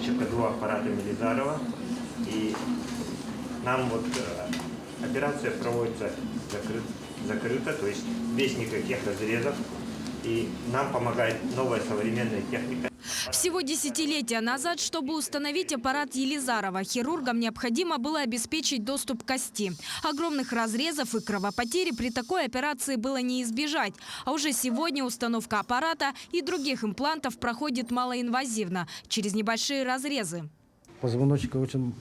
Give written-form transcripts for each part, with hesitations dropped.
ЧП-2 аппарата Мелизарова. И нам вот операция проводится закрыто, то есть без никаких разрезов. И нам помогает новая современная техника. Всего десятилетия назад, чтобы установить аппарат Елизарова, хирургам необходимо было обеспечить доступ к кости. Огромных разрезов и кровопотери при такой операции было не избежать. А уже сегодня установка аппарата и других имплантов проходит малоинвазивно, через небольшие разрезы. Позвоночника очень,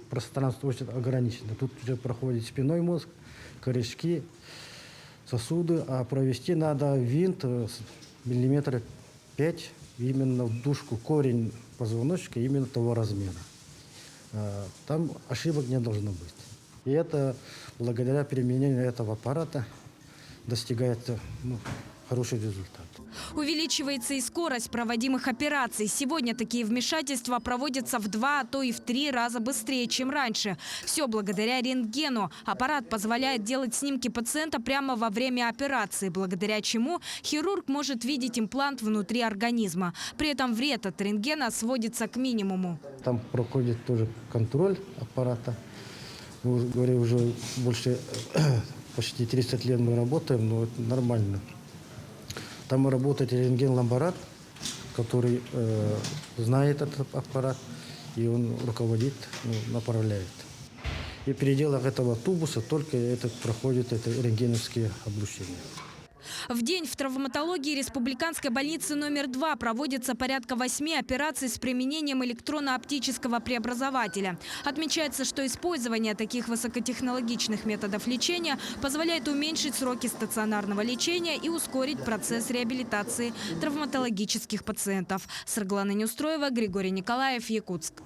пространство очень ограничено. Тут уже проходит спинной мозг, корешки, сосуды, а провести надо винт миллиметра 5 именно в дужку, корень позвоночника именно того размера. Там ошибок не должно быть. И это благодаря применению этого аппарата достигается хороший результат. Увеличивается и скорость проводимых операций. Сегодня такие вмешательства проводятся в 2, а то и в 3 раза быстрее, чем раньше. Все благодаря рентгену. Аппарат позволяет делать снимки пациента прямо во время операции, благодаря чему хирург может видеть имплант внутри организма. При этом вред от рентгена сводится к минимуму. Там проходит тоже контроль аппарата. Мы, говорю, уже больше почти 30 лет мы работаем, но это нормально. Там работает рентген-лаборант, который знает этот аппарат, и он руководит, направляет. И в пределах этого тубуса только проходит рентгеновские облучения. В день в травматологии Республиканской больницы номер 2 проводится порядка 8 операций с применением электронно-оптического преобразователя. Отмечается, что использование таких высокотехнологичных методов лечения позволяет уменьшить сроки стационарного лечения и ускорить процесс реабилитации травматологических пациентов. Сарглана Неустроева, Григорий Николаев, Якутск.